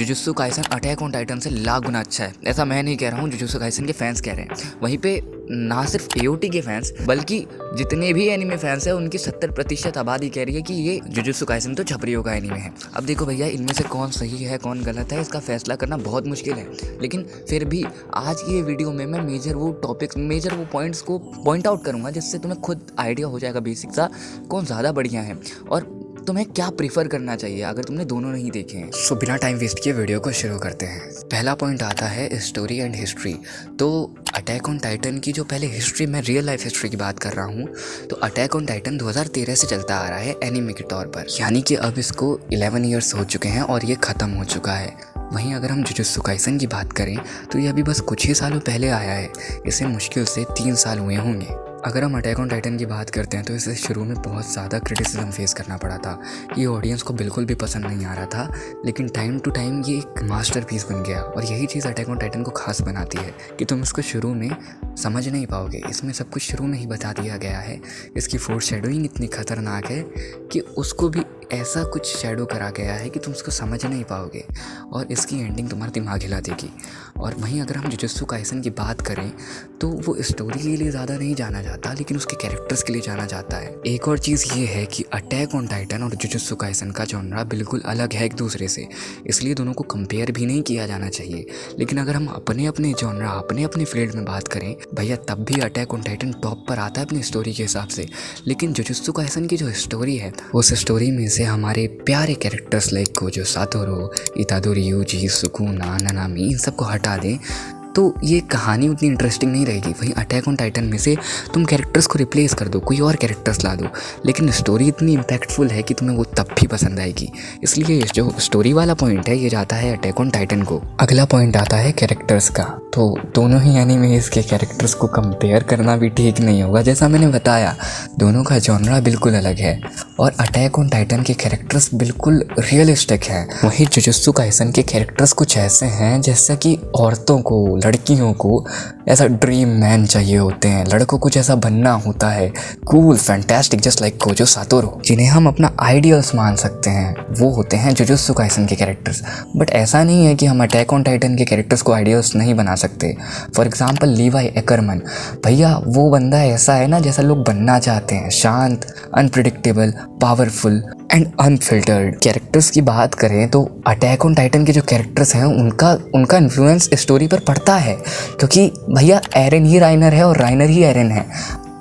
Jujutsu Kaisen attack on Titan से लाख गुना अच्छा है। ऐसा मैं नहीं कह रहा हूँ, जुजुत्सु काइसन के फैंस कह रहे हैं। वहीं पे ना सिर्फ एओटी के फैंस बल्कि जितने भी एनिमे फैंस हैं उनकी 70% आबादी कह रही है कि ये जुजुत्सु काइसन तो छपरियों का एनिमे है। अब देखो भैया, इनमें से कौन सही है कौन गलत है इसका फैसला करना बहुत मुश्किल है, लेकिन फिर भी आज की ये वीडियो में मैं मेजर वो पॉइंट्स को पॉइंट आउट करूँगा जिससे तुम्हें खुद आइडिया हो जाएगा बेसिक सा कौन ज़्यादा बढ़िया है और तुम्हें क्या प्रीफर करना चाहिए अगर तुमने दोनों नहीं देखे हैं। सो बिना टाइम वेस्ट किए वीडियो को शुरू करते हैं। पहला पॉइंट आता है स्टोरी एंड हिस्ट्री। तो अटैक ऑन टाइटन की जो पहले हिस्ट्री, मैं रियल लाइफ हिस्ट्री की बात कर रहा हूँ, तो अटैक ऑन टाइटन 2013 से चलता आ रहा है एनीमे के तौर पर, यानी कि अब इसको 11 ईयर्स हो चुके हैं और ये ख़त्म हो चुका है। वहीं अगर हम जुजुत्सु काइसन की बात करें तो ये अभी बस कुछ ही सालों पहले आया है, इसे मुश्किल से 3 साल हुए होंगे। अगर हम अटैक ऑन टाइटन की बात करते हैं तो इसे शुरू में बहुत ज़्यादा क्रिटिसिज्म फेस करना पड़ा था। ये ऑडियंस को बिल्कुल भी पसंद नहीं आ रहा था, लेकिन टाइम टू टाइम ये एक मास्टरपीस बन गया और यही चीज़ अटैक ऑन टाइटन को खास बनाती है कि तुम इसको शुरू में समझ नहीं पाओगे। इसमें सब कुछ शुरू में ही बता दिया गया है। इसकी फोरशैडोइंग इतनी खतरनाक है कि उसको भी ऐसा कुछ शैडो करा गया है कि तुम उसको समझ नहीं पाओगे और इसकी एंडिंग तुम्हारा दिमाग हिला देगी। और वहीं अगर हम जुजुत्सु काइसन की बात करें तो वो स्टोरी के लिए ज़्यादा नहीं जाना जाता, लेकिन उसके कैरेक्टर्स के लिए जाना जाता है। एक और चीज़ ये है कि अटैक ऑन टाइटन और जुजुत्सु काइसन का जॉनरा बिल्कुल अलग है एक दूसरे से, इसलिए दोनों को कंपेयर भी नहीं किया जाना चाहिए। लेकिन अगर हम अपने अपने जॉनरा, अपने अपने फील्ड में बात करें भैया, तब भी अटैक ऑन टाइटन टॉप पर आता है अपनी स्टोरी के हिसाब से। लेकिन जुजुत्सु काइसन की जो स्टोरी है, उस स्टोरी में से हमारे प्यारे characters like Gojo Satoru, Itadori Yuji, Sukuna, Nanami, इन सबको हटा दें तो ये कहानी उतनी इंटरेस्टिंग नहीं रहेगी। वहीं अटैक ऑन टाइटन में से तुम कैरेक्टर्स को रिप्लेस कर दो, कोई और कैरेक्टर्स ला दो, लेकिन स्टोरी इतनी इम्पैक्टफुल है कि तुम्हें वो तब भी पसंद आएगी। इसलिए जो स्टोरी वाला पॉइंट है ये जाता है अटैक ऑन टाइटन को। अगला पॉइंट आता है कैरेक्टर्स का। तो दोनों ही एनिमेज के कैरेक्टर्स को कंपेयर करना भी ठीक नहीं होगा। जैसा मैंने बताया, दोनों का जॉनरा बिल्कुल अलग है और अटैक ऑन टाइटन के कैरेक्टर्स बिल्कुल रियलिस्टिक हैं। वहीं जुजुत्सु काइसन के कैरेक्टर्स कुछ ऐसे हैं जैसे कि औरतों को, लड़कियों को ऐसा ड्रीम मैन चाहिए होते हैं, लड़कों को जैसा बनना होता है, cool, fantastic, just like Gojo Satoru, जिन्हें हम अपना आइडियल्स मान सकते हैं, वो होते हैं जुजुत्सु काइसन के कैरेक्टर्स। बट ऐसा नहीं है कि हम अटैक ऑन टाइटन के कैरेक्टर्स को आइडियल्स नहीं बना सकते। फॉर एग्जाम्पल लीवाई एकरमन, भैया वो बंदा ऐसा है ना जैसा लोग बनना चाहते हैं, शांत, unpredictable, powerful and unfiltered. Characters की बात करें तो अटैक ऑन टाइटन के जो कैरेक्टर्स हैं उनका इन्फ्लुएंस स्टोरी पर पड़ता है, क्योंकि भैया एरन ही राइनर है और राइनर ही एरन है।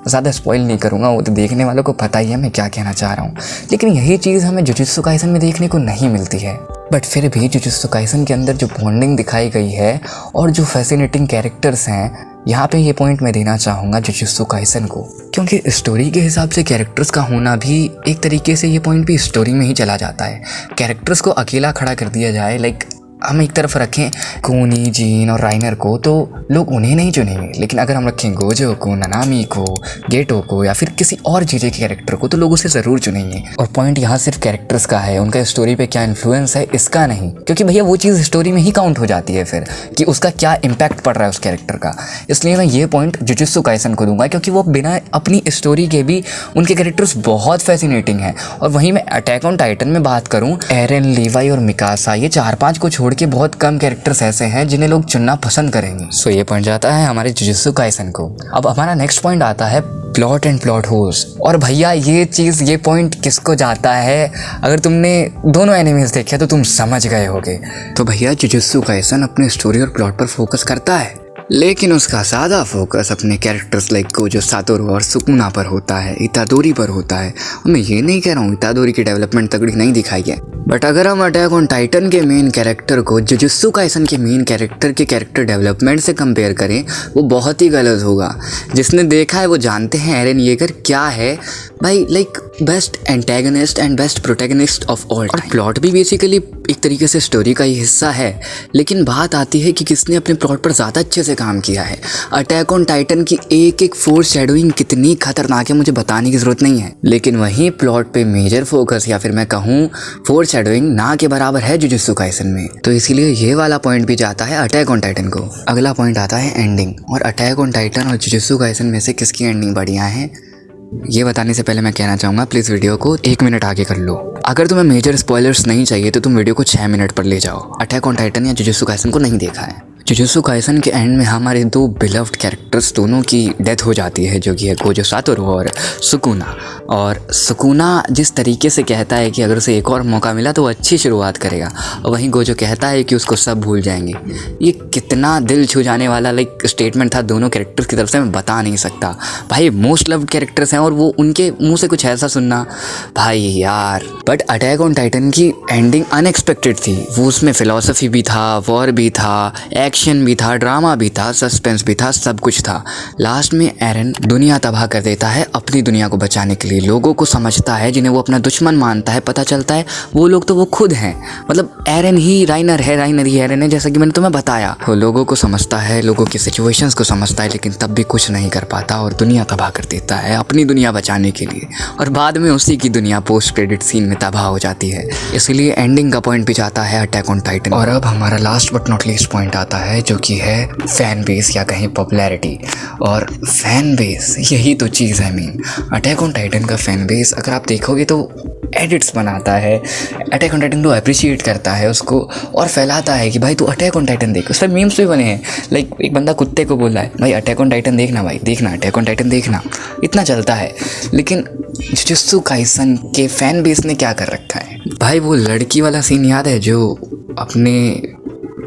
ज़्यादा स्पॉइल नहीं करूँगा, वो तो देखने वालों को पता ही है मैं क्या कहना चाह रहा हूँ। लेकिन यही चीज़ हमें जुजुत्सु काइसन में देखने को नहीं मिलती है। बट फिर भी जुजुत्सु काइसन के अंदर जो बॉन्डिंग दिखाई गई है और जो फैसिनेटिंग कैरेक्टर्स हैं, यहाँ पे ये पॉइंट मैं देना चाहूँगा जुजुत्सु काइसन को, क्योंकि स्टोरी के हिसाब से कैरेक्टर्स का होना भी एक तरीके से ये पॉइंट भी स्टोरी में ही चला जाता है। कैरेक्टर्स को अकेला खड़ा कर दिया जाए, लाइक हम एक तरफ रखें कोनी, जीन और राइनर को, तो लोग उन्हें नहीं चुनेंगे। लेकिन अगर हम रखें गोजो को, नानामी को, गेटो को या फिर किसी और जीजे के कैरेक्टर को, तो लोग उसे ज़रूर चुनेंगे। और पॉइंट यहाँ सिर्फ कैरेक्टर्स का है, उनका स्टोरी पे क्या इन्फ्लुएंस है इसका नहीं, क्योंकि भैया वो चीज़ स्टोरी में ही काउंट हो जाती है फिर कि उसका क्या इम्पैक्ट पड़ रहा है उस कैरेक्टर का। इसलिए मैं ये पॉइंट जुजुत्सु काइसन को दूंगा, क्योंकि वो बिना अपनी स्टोरी के भी उनके कैरेक्टर्स बहुत फैसिनेटिंग हैं। और वहीं मैं अटैक ऑन टाइटन में बात करूँ, एरन, लीवाई और मिकासा, ये 4-5 को छोड़ के बहुत कम कैरेक्टर्स ऐसे हैं जिन्हें लोग चुनना पसंद करेंगे। सो ये पॉइंट जाता है हमारे जुजुत्सु काइसन को। अब हमारा नेक्स्ट पॉइंट आता है प्लॉट एंड प्लॉट होल्स। और भैया ये पॉइंट किसको जाता है, अगर तुमने दोनों एनिमेज देखे तो तुम समझ गए होगे। तो भैया जुजुत्सु काइसन अपने स्टोरी और प्लॉट पर फोकस करता है, लेकिन उसका ज़्यादा फोकस अपने कैरेक्टर्स लाइक गोजो सातोरू और सुकुना पर होता है, इतादोरी पर होता है। और मैं ये नहीं कह रहा हूँ इतादोरी की डेवलपमेंट तगड़ी नहीं दिखाई है, बट अगर हम अटैक ऑन टाइटन के मेन कैरेक्टर को जुजुत्सु काइसन के मेन कैरेक्टर के कैरेक्टर डेवलपमेंट से कंपेयर करें, वो बहुत ही गलत होगा। जिसने देखा है वो जानते हैं एरन येगर क्या है भाई, like best antagonist and best protagonist of all. और प्लॉट भी बेसिकली एक तरीके से स्टोरी का ही हिस्सा है, लेकिन बात आती है कि किसने अपने प्लॉट पर ज़्यादा अच्छे से काम किया है। अटैक ऑन टाइटन की एक एक फोरशैडोइंग कितनी खतरनाक है मुझे बताने की ज़रूरत नहीं है, लेकिन वहीं प्लॉट पे मेजर फोकस या फिर मैं कहूँ फोरशैडोइंग ना के बराबर है जुजुत्सु काइसन में। तो इसीलिए ये वाला पॉइंट भी जाता है अटैक ऑन टाइटन को। अगला पॉइंट आता है एंडिंग। और अटैक ऑन टाइटन और जुजुत्सु काइसन में से किसकी एंडिंग बढ़िया है? ये बताने से पहले मैं कहना चाहूँगा प्लीज़ वीडियो को 1 मिनट आगे कर लो। अगर तुम्हें मेजर स्पॉयलर्स नहीं चाहिए तो तुम वीडियो को 6 मिनट पर ले जाओ। अटैक ऑन टाइटन या जुजुत्सु काइसन को नहीं देखा है। जुजुत्सु काइसन के एंड में हमारे 2 बिलव्ड कैरेक्टर्स दोनों की डेथ हो जाती है, जो कि है गोजो सातोरू और सुकुना। और सुकुना जिस तरीके से कहता है कि अगर उसे एक और मौका मिला तो वो अच्छी शुरुआत करेगा, और वहीं गोजो कहता है कि उसको सब भूल जाएंगे। ये कितना दिल छू जाने वाला स्टेटमेंट था दोनों कैरेक्टर्स की तरफ से, मैं बता नहीं सकता। भाई मोस्ट लव्ड कैरेक्टर्स हैं और वो उनके मुंह से कुछ ऐसा सुनना, भाई यार। बट अटैक ऑन टाइटन की एंडिंग अनएक्सपेक्टेड थी। वो उसमें फिलॉसफी भी था, वॉर भी था, एक्शन भी था, ड्रामा भी था, सस्पेंस भी था, सब कुछ था। लास्ट में एरन दुनिया तबाह कर देता है अपनी दुनिया को बचाने के लिए। लोगों को समझता है जिन्हें वो अपना दुश्मन मानता है, पता चलता है वो लोग तो वो खुद हैं। मतलब एरन ही राइनर है, राइनर ही एरन है, जैसा कि मैंने तुम्हें बताया। वो लोगों को समझता है, लोगों की सिचुएशंस को समझता है, लेकिन तब भी कुछ नहीं कर पाता और दुनिया तबाह कर देता है अपनी दुनिया बचाने के लिए। और बाद में उसी की दुनिया पोस्ट क्रेडिट सीन में तबाह हो जाती है। इसलिए एंडिंग का पॉइंट भी जाता है अटैक ऑन टाइटन। और अब हमारा last but not least point आता है, जो कि है फैन बेस या कहीं पॉपुलैरिटी। और फैन बेस यही तो चीज़ है मेन। अटैक ऑन टाइटन का फैन बेस अगर आप देखोगे तो एडिट्स बनाता है, अटैक ऑन टाइटन को अप्रिशिएट करता है उसको और फैलाता है कि भाई तू अटैक ऑन टाइटन देख। उस पर मीम्स भी बने हैं। एक बंदा कुत्ते को बोल रहा है भाई अटैक ऑन टाइटन देखना, भाई देखना अटैक ऑन टाइटन देखना, इतना चलता है। लेकिन जुजुत्सु काइसन के फैन बेस ने क्या कर रखा है भाई, वो लड़की वाला सीन याद है जो अपने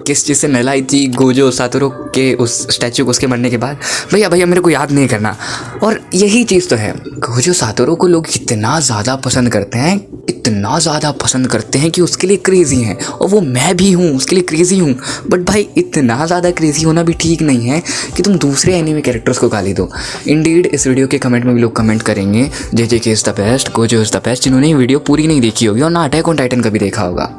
किस चीज़ से नहलाई थी गोजो सातोरू के उस स्टैचू को उसके मरने के बाद? भैया मेरे को याद नहीं करना। और यही चीज़ तो है, गोजो सातोरू को लोग इतना ज़्यादा पसंद करते हैं, इतना ज़्यादा पसंद करते हैं कि उसके लिए क्रेज़ी हैं। और वो मैं भी हूँ, उसके लिए क्रेज़ी हूँ। बट भाई इतना ज़्यादा क्रेज़ी होना भी ठीक नहीं है कि तुम दूसरे एनीमे कैरेक्टर्स को गाली दो। इंडीड इस वीडियो के कमेंट में भी लोग कमेंट करेंगे JJK is the best, Gojo is the best, जिन्होंने ये वीडियो पूरी नहीं देखी होगी और ना अटैक ऑन टाइटन कभी देखा होगा।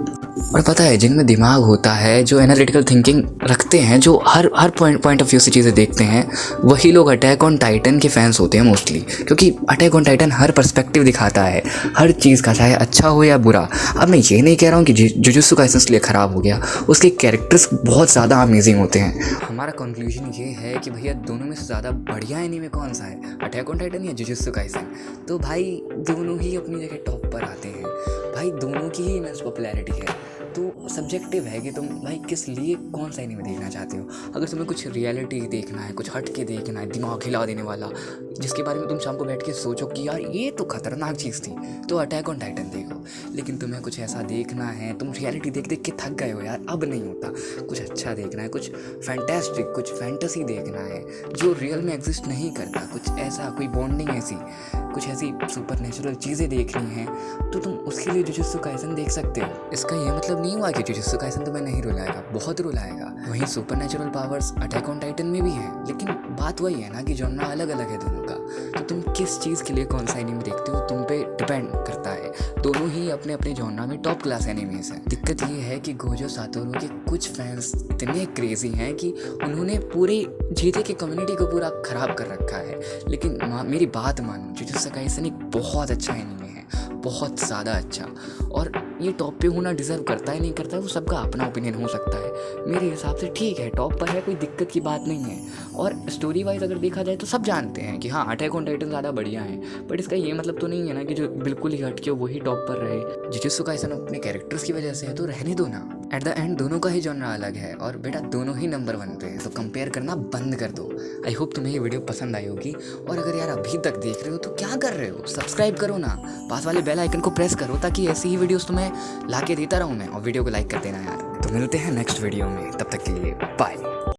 और पता है जिनमें दिमाग होता है, जो एनालिटिकल थिंकिंग रखते हैं, जो हर पॉइंट ऑफ व्यू से चीज़ें देखते हैं, वही लोग अटैक ऑन टाइटन के फैंस होते हैं मोस्टली। क्योंकि attack on Titan her perspective दिखाता है हर चीज़ का, चाहे अच्छा हो या बुरा। अब मैं ये नहीं कह रहा हूँ कि जुजुत्सु काइसन इसलिए ख़राब हो गया, उसके कैरेक्टर्स बहुत ज़्यादा अमेजिंग होते हैं। हमारा कंक्लूजन ये है कि भैया दोनों में से ज़्यादा बढ़िया एनीमे कौन सा है, अटैक ऑन टाइटन या जुजुत्सु काइसन? तो भाई दोनों ही अपनी जगह टॉप पर आते हैं। भाई दोनों की ही इमेंस पॉपुलैरिटी है। तो सब्जेक्टिव है कि तुम भाई किस लिए कौन सा एनीमे देखना चाहते हो। अगर तुम्हें कुछ रियलिटी देखना है, कुछ हट के देखना है, दिमाग हिला देने वाला, जिसके बारे में तुम शाम को बैठ के सोचो कि यार ये तो खतरनाक चीज़ थी, तो अटैक ऑन टाइटन देखो। लेकिन तुम्हें कुछ ऐसा देखना है, तुम रियलिटी देख देख के थक गए हो यार, अब नहीं होता, कुछ अच्छा देखना है, कुछ फैंटेस्टिक, कुछ फैंटेसी देखना है जो रियल में एग्जिस्ट नहीं करता, कुछ ऐसा, कोई बॉन्डिंग ऐसी, कुछ ऐसी सुपर नेचुरल चीज़ें देखनी है, तो तुम उसके लिए जुजुत्सु काइसन देख सकते हो। इसका ये मतलब नहीं हुआ कि जुजुत्सु काइसन तुम्हें नहीं रुलाएगा, बहुत रुलाएगा। वहीं super natural powers attack on Titan में भी हैं, लेकिन बात वही है ना कि जॉनरा अलग अलग है दोनों का। तो तुम किस चीज़ के लिए कौन सा एनीमे देखते हो तुम पे डिपेंड करता है। दोनों ही अपने अपने जॉनरा में टॉप क्लास एनीमेस हैं। दिक्कत ये है कि गोजो सातोरू के कुछ फैंस इतने क्रेजी हैं कि उन्होंने पूरी JJK की कम्युनिटी को पूरा ख़राब कर रखा है। लेकिन मेरी बात मानो, जुजुत्सु काइसन एक बहुत अच्छा एनीमे है, बहुत ज़्यादा अच्छा। और ये टॉप पे होना डिज़र्व करता है नहीं करता है वो सबका अपना ओपिनियन हो सकता है। मेरे हिसाब से ठीक है, टॉप पर है, कोई दिक्कत की बात नहीं है। और स्टोरी वाइज अगर देखा जाए तो सब जानते हैं कि हाँ अटैक ऑन टाइटन ज़्यादा बढ़िया है। बट इसका ये मतलब तो नहीं है ना कि जो बिल्कुल ही हट के वही टॉप पर रहे। जुजुत्सु काइसन अपने कैरेक्टर्स की वजह से है तो रहने दो ना। एट द एंड दोनों का ही जॉनरा अलग है और बेटा दोनों ही नंबर 1 पे है, तो कंपेयर करना बंद कर दो। आई होप तुम्हें ये वीडियो पसंद आई होगी। और अगर यार अभी तक देख रहे हो तो क्या कर रहे हो, सब्सक्राइब करो ना, पास वाले बेल आइकन को प्रेस करो ताकि ऐसी ही वीडियोस तुम्हें ला के देता रहूँ मैं। और वीडियो को लाइक कर देना यार। तो मिलते हैं नेक्स्ट वीडियो में, तब तक के लिए बाय।